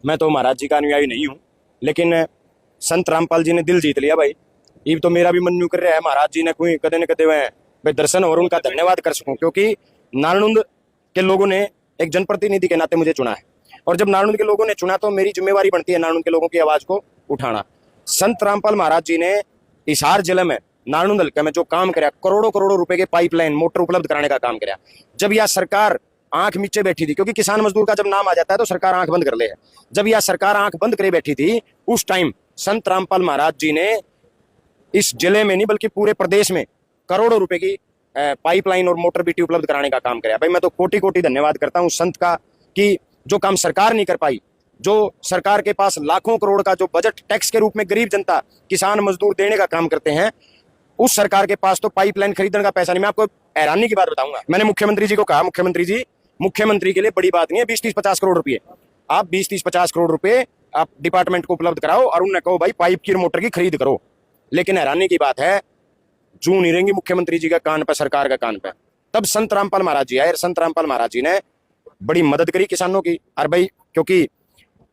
मैं तो महाराज जी का अनुयायी नहीं हूँ, लेकिन संत रामपाल जी ने दिल जीत लिया भाई। ये तो मेरा भी मन न्यू कर रहा है महाराज जी ने कोई कदे न कदे मैं दर्शन और उनका धन्यवाद कर सकूं, क्योंकि नालनुंद के लोगों ने एक जनप्रतिनिधि के नाते मुझे चुना है, और जब नालनुंद के लोगों ने चुना तो मेरी जिम्मेवारी बनती है नालनुंद के लोगों की आवाज को उठाना। संत रामपाल महाराज जी ने हिसार जिले में नालनुंद हल्के में जो काम कराया, करोड़ों करोड़ों रुपए के पाइपलाइन मोटर उपलब्ध कराने का काम कराया, जब यह सरकार आंख नीचे बैठी थी, क्योंकि किसान मजदूर का जब नाम आ जाता है तो सरकार आंख बंद कर ले है, जब यह सरकार आंख बंद करे बैठी थी उस टाइम संत रामपाल महाराज जी ने इस जिले में नहीं बल्कि पूरे प्रदेश में करोड़ों रुपए की पाइपलाइन और मोटर बीटी उपलब्ध कराने का काम कराया। भाई मैं तो कोटि कोटि धन्यवाद करता हूं संत का कि जो काम सरकार नहीं कर पाई, जो सरकार के पास लाखों करोड़ का जो बजट टैक्स के रूप में गरीब जनता किसान मजदूर देने का काम करते हैं, उस सरकार के पास तो पाइपलाइन खरीदने का पैसा नहीं। मैं आपको हैरानी की बात बताऊंगा, मैंने मुख्यमंत्री जी को कहा, मुख्यमंत्री जी मुख्यमंत्री के लिए बड़ी बात नहीं है 20-30-50 करोड़ रुपए, आप 20-30-50 करोड़ रुपए आप डिपार्टमेंट को उपलब्ध कराओ और उन्हें कहो भाई पाइप की मोटर की खरीद करो। लेकिन हैरानी की बात है जू नहीं रहेंगी मुख्यमंत्री जी का कान पे, सरकार का कान पे। तब संत रामपाल महाराज जी आए, संत रामपाल महाराज जी ने बड़ी मदद करी किसानों की। और भाई क्योंकि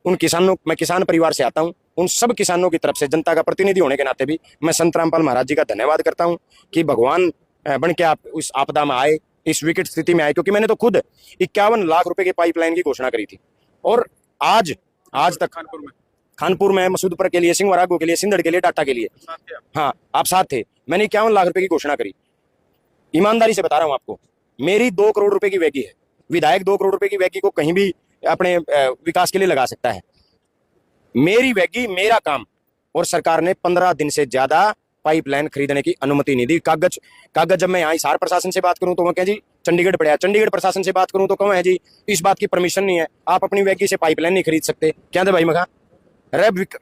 उन किसानों, मैं किसान परिवार से आता हूं, उन सब किसानों की तरफ से जनता का प्रतिनिधि होने के नाते भी मैं संत रामपाल महाराज जी का धन्यवाद करता हूं कि भगवान बन के आप उस आपदा में आए, इस विकट स्थिति में आए, क्योंकि मैंने तो खुद 51 लाख रुपए की पाइपलाइन की घोषणा करी थी। और आज तक खानपुर में मसूदपुर के लिए, सिंहवारागो के लिए, सिंधड़ के लिए, टाटा के लिए, हाँ आप साथ थे, मैंने 51 लाख रुपए की घोषणा करी। ईमानदारी से बता रहा हूं आपको, मेरी 2 करोड़ रुपए की वैगी है, विधायक 2 करोड़ रुपए की वैगी को कहीं भी अपने विकास के लिए लगा सकता है। मेरी वैगी मेरा काम, और सरकार ने 15 दिन से ज्यादा पाइपलाइन खरीदने की अनुमति नहीं दी। कागज जब मैं यहाँ हिसार प्रशासन से बात करूं तो वो कह जी चंडीगढ़ पड़ा है, चंडीगढ़ प्रशासन से बात करूं तो कहो है जी इस बात की परमिशन नहीं है, आप अपनी वैगी से पाइपलाइन नहीं खरीद सकते। क्या दे भाई मखा,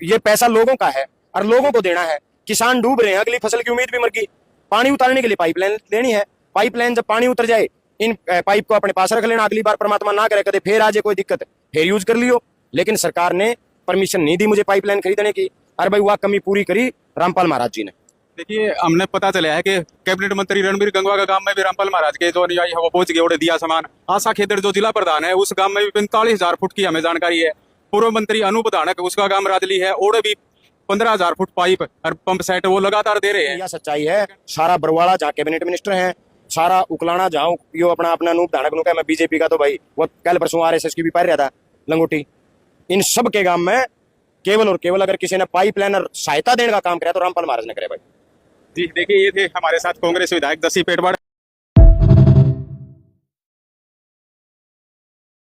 ये पैसा लोगों का है और लोगों को देना है। किसान डूब रहे हैं, अगली फसल की उम्मीद भी मर गई, पानी उतारने के लिए पाइपलाइन लेनी है। पाइपलाइन जब पानी उतर जाए, इन पाइप को अपने पास रख लेना, अगली बार परमात्मा ना करे कदे फिर आ जाए कोई दिक्कत, फिर यूज कर लियो। लेकिन सरकार ने परमिशन नहीं दी मुझे पाइपलाइन खरीदने की। अरे भाई वह कमी पूरी करी रामपाल महाराज जी ने। देखिए हमने पता चला है कि कैबिनेट मंत्री रणबीर गंगवा का गांव में भी रामपाल महाराज के जो अनुयायी है वो पहुंच गए और दिया सामान। आशा खेदड़ जो जिला प्रधान है उस गांव में भी 45,000 फुट की हमें जानकारी है। पूर्व मंत्री अनु प्रधान उसका गांव राजली है, और भी 15,000 फुट पाइप और पंप सेट वो लगातार दे रहे हैं। यह सच्चाई है। सारा बरवाड़ा जहाँ कैबिनेट मिनिस्टर है, सारा उकलाना जहाँ यो अपना अनूप धानक नु मैं बीजेपी का, तो भाई वो कल परसों आरएसएस की भी पढ़ रहा था लंगोटी। इन सब के गांव में केवल और केवल अगर किसी ने पाइपलाइन और सहायता देने का काम कराया तो रामपाल महाराज ने करे भाई। जी देखिए, ये थे हमारे साथ कांग्रेस विधायक दसी पेटवाड़।